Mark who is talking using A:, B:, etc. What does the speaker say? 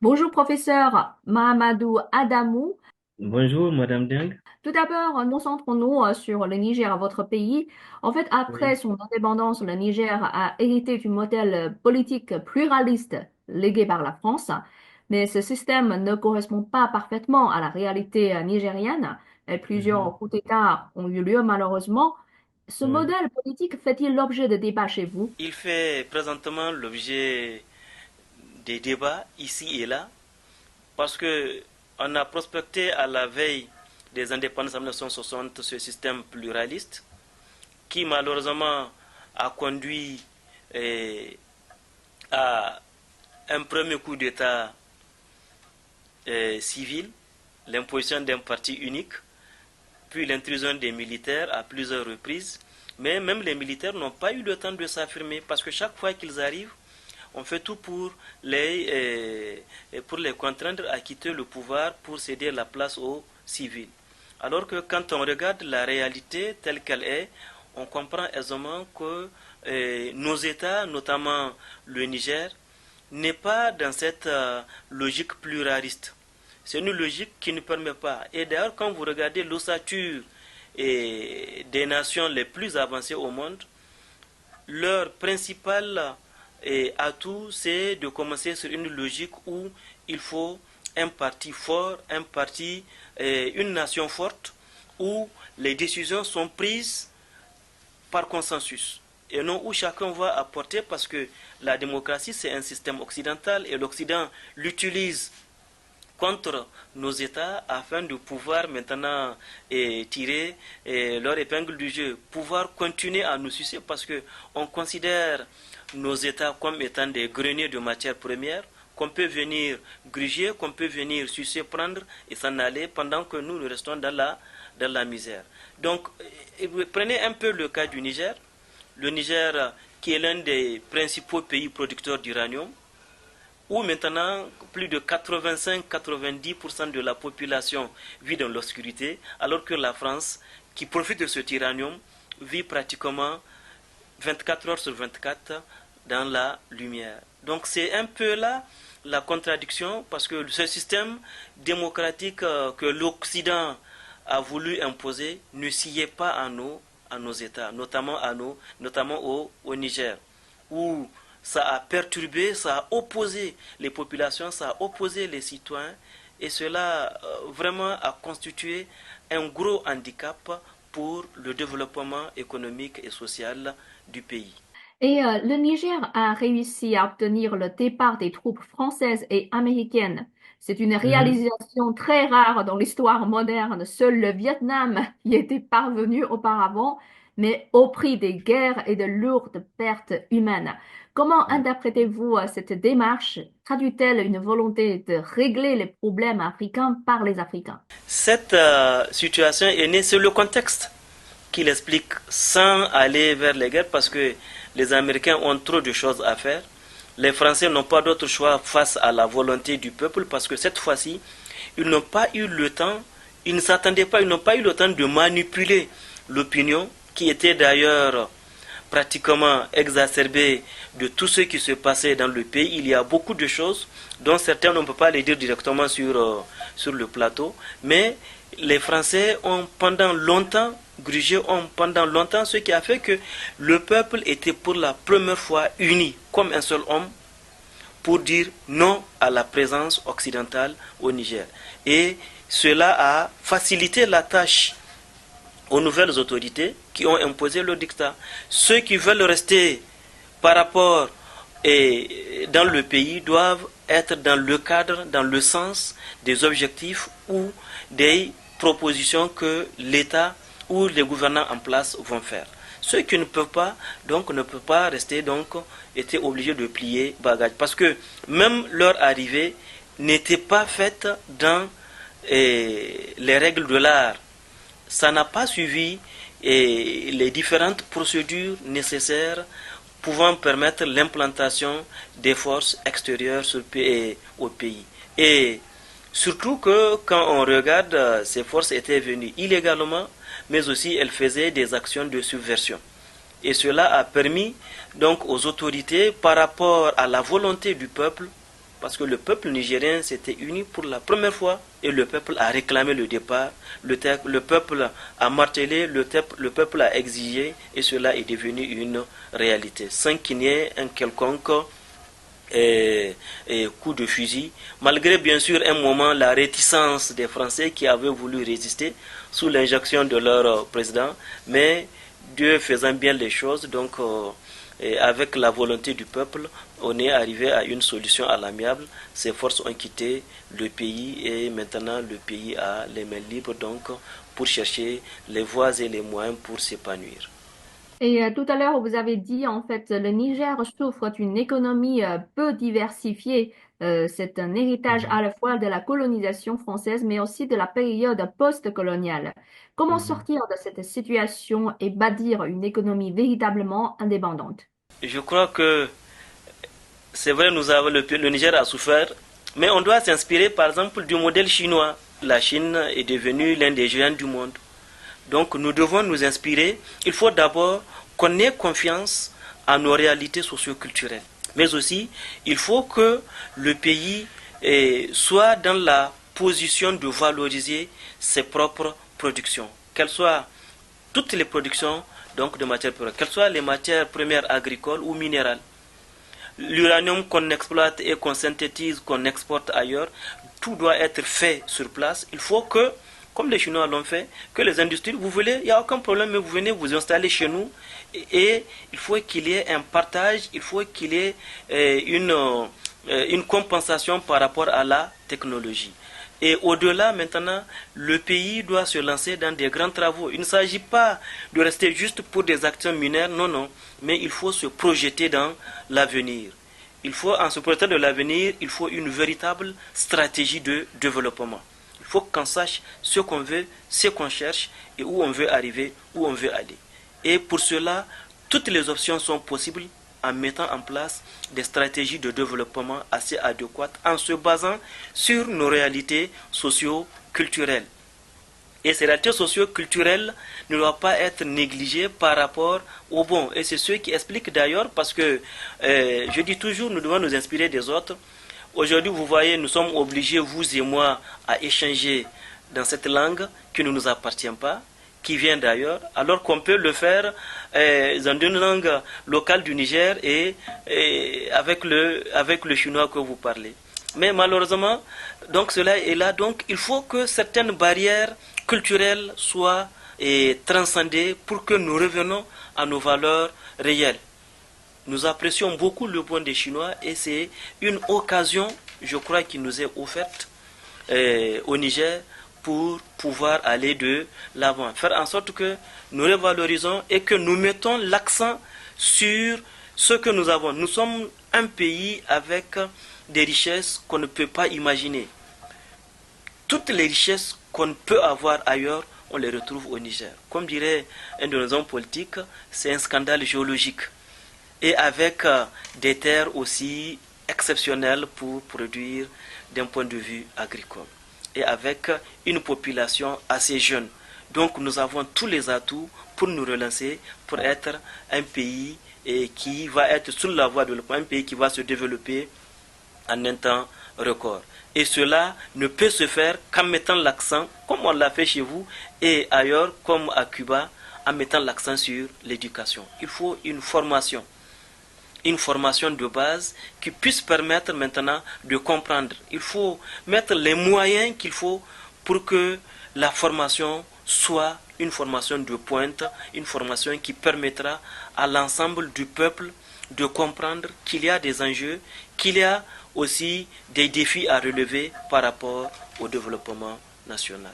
A: Bonjour professeur Mahamadou Adamou.
B: Bonjour, Madame Deng.
A: Tout d'abord, nous centrons-nous sur le Niger, votre pays. En fait, après
B: Oui.
A: son indépendance, le Niger a hérité du modèle politique pluraliste légué par la France. Mais ce système ne correspond pas parfaitement à la réalité nigérienne et
B: Mhm.
A: plusieurs coups d'État ont eu lieu malheureusement. Ce
B: Oui.
A: modèle politique fait-il l'objet de débats chez vous?
B: Il fait présentement l'objet des débats ici et là parce que on a prospecté à la veille des indépendances en 1960 ce système pluraliste qui malheureusement a conduit eh, à un premier coup d'État civil, l'imposition d'un parti unique, puis l'intrusion des militaires à plusieurs reprises. Mais même les militaires n'ont pas eu le temps de s'affirmer parce que chaque fois qu'ils arrivent, on fait tout pour les contraindre à quitter le pouvoir pour céder la place aux civils. Alors que quand on regarde la réalité telle qu'elle est, on comprend aisément que nos États, notamment le Niger, n'est pas dans cette logique pluraliste. C'est une logique qui ne permet pas. Et d'ailleurs, quand vous regardez l'ossature des nations les plus avancées au monde, leur principal atout, c'est de commencer sur une logique où il faut un parti fort, une nation forte, où les décisions sont prises par consensus et non où chacun va apporter parce que la démocratie c'est un système occidental et l'Occident l'utilise contre nos États afin de pouvoir maintenant tirer leur épingle du jeu, pouvoir continuer à nous sucer parce que on considère nos États comme étant des greniers de matières premières qu'on peut venir gruger, qu'on peut venir sucer, prendre et s'en aller pendant que nous, nous restons dans la misère. Donc, prenez un peu le cas du Niger. Le Niger, qui est l'un des principaux pays producteurs d'uranium, où maintenant plus de 85-90% de la population vit dans l'obscurité, alors que la France, qui profite de ce uranium, vit pratiquement 24 heures sur 24 dans la lumière. Donc c'est un peu là la contradiction, parce que ce système démocratique que l'Occident a voulu imposer ne s'y est pas à nos États, notamment au Niger, où ça a perturbé, ça a opposé les populations, ça a opposé les citoyens, et cela vraiment a constitué un gros handicap pour le développement économique et social du pays.
A: Et le Niger a réussi à obtenir le départ des troupes françaises et américaines. C'est une
B: Mhm.
A: réalisation très rare dans l'histoire moderne. Seul le Vietnam y était parvenu auparavant, mais au prix des guerres et de lourdes pertes humaines. Comment interprétez-vous cette démarche? Traduit-elle une volonté de régler les problèmes africains par les Africains?
B: Cette situation est née sur le contexte qu'il explique sans aller vers les guerres parce que les Américains ont trop de choses à faire. Les Français n'ont pas d'autre choix face à la volonté du peuple parce que cette fois-ci, ils n'ont pas eu le temps, ils ne s'attendaient pas, ils n'ont pas eu le temps de manipuler l'opinion qui était d'ailleurs pratiquement exacerbée de tout ce qui se passait dans le pays. Il y a beaucoup de choses dont certains on ne peut pas les dire directement sur le plateau, mais les Français ont pendant longtemps grugé, ont pendant longtemps, ce qui a fait que le peuple était pour la première fois uni comme un seul homme pour dire non à la présence occidentale au Niger. Et cela a facilité la tâche aux nouvelles autorités qui ont imposé le dictat. Ceux qui veulent rester par rapport dans le pays doivent être dans le cadre, dans le sens des objectifs ou des propositions que l'État ou les gouvernants en place vont faire. Ceux qui ne peuvent pas, donc ne peuvent pas rester, donc étaient obligés de plier bagage. Parce que même leur arrivée n'était pas faite dans les règles de l'art. Ça n'a pas suivi les différentes procédures nécessaires pouvant permettre l'implantation des forces extérieures au pays. Et surtout que quand on regarde, ces forces étaient venues illégalement, mais aussi elles faisaient des actions de subversion. Et cela a permis donc aux autorités, par rapport à la volonté du peuple, parce que le peuple nigérien s'était uni pour la première fois et le peuple a réclamé le départ, le peuple a martelé, le peuple a exigé et cela est devenu une réalité, sans qu'il n'y ait un quelconque coup de fusil, malgré bien sûr un moment la réticence des Français qui avaient voulu résister sous l'injonction de leur président, mais Dieu faisant bien les choses, donc et avec la volonté du peuple, on est arrivé à une solution à l'amiable. Ces forces ont quitté le pays et maintenant le pays a les mains libres donc pour chercher les voies et les moyens pour s'épanouir.
A: Et tout à l'heure, vous avez dit, en fait, le Niger souffre d'une économie peu diversifiée. C'est un héritage à la fois de la colonisation française, mais aussi de la période post-coloniale. Comment sortir de cette situation et bâtir une économie véritablement indépendante?
B: Je crois que c'est vrai, le Niger a souffert, mais on doit s'inspirer par exemple du modèle chinois. La Chine est devenue l'un des géants du monde. Donc nous devons nous inspirer. Il faut d'abord qu'on ait confiance en nos réalités socio-culturelles. Mais aussi, il faut que le pays soit dans la position de valoriser ses propres productions. Qu'elles soient toutes les productions donc de matières premières, qu'elles soient les matières premières agricoles ou minérales. L'uranium qu'on exploite et qu'on synthétise, qu'on exporte ailleurs, tout doit être fait sur place. Il faut que, comme les Chinois l'ont fait, que les industries, vous voulez, il n'y a aucun problème, mais vous venez vous installer chez nous. Et il faut qu'il y ait un partage, il faut qu'il y ait une compensation par rapport à la technologie. Et au-delà, maintenant, le pays doit se lancer dans des grands travaux. Il ne s'agit pas de rester juste pour des actions mineures, non, non. Mais il faut se projeter dans l'avenir. En se projetant de l'avenir, il faut une véritable stratégie de développement. Il faut qu'on sache ce qu'on veut, ce qu'on cherche et où on veut arriver, où on veut aller. Et pour cela, toutes les options sont possibles en mettant en place des stratégies de développement assez adéquates en se basant sur nos réalités socio-culturelles. Et ces réalités socio-culturelles ne doivent pas être négligées par rapport au bon. Et c'est ce qui explique d'ailleurs, parce que je dis toujours, nous devons nous inspirer des autres. Aujourd'hui, vous voyez, nous sommes obligés, vous et moi, à échanger dans cette langue qui ne nous appartient pas, qui vient d'ailleurs, alors qu'on peut le faire dans une langue locale du Niger et avec le chinois que vous parlez. Mais malheureusement, donc cela est là. Donc il faut que certaines barrières culturelles soient transcendées pour que nous revenions à nos valeurs réelles. Nous apprécions beaucoup le bon des Chinois et c'est une occasion, je crois, qui nous est offerte au Niger pour pouvoir aller de l'avant. Faire en sorte que nous revalorisons et que nous mettons l'accent sur ce que nous avons. Nous sommes un pays avec des richesses qu'on ne peut pas imaginer. Toutes les richesses qu'on peut avoir ailleurs, on les retrouve au Niger. Comme dirait un de nos hommes politiques, c'est un scandale géologique. Et avec des terres aussi exceptionnelles pour produire d'un point de vue agricole. Et avec une population assez jeune. Donc nous avons tous les atouts pour nous relancer, pour être un pays qui va être sur la voie de développement, un pays qui va se développer en un temps record. Et cela ne peut se faire qu'en mettant l'accent, comme on l'a fait chez vous et ailleurs, comme à Cuba, en mettant l'accent sur l'éducation. Il faut une formation de base qui puisse permettre maintenant de comprendre. Il faut mettre les moyens qu'il faut pour que la formation soit une formation de pointe, une formation qui permettra à l'ensemble du peuple de comprendre qu'il y a des enjeux, qu'il y a aussi des défis à relever par rapport au développement national.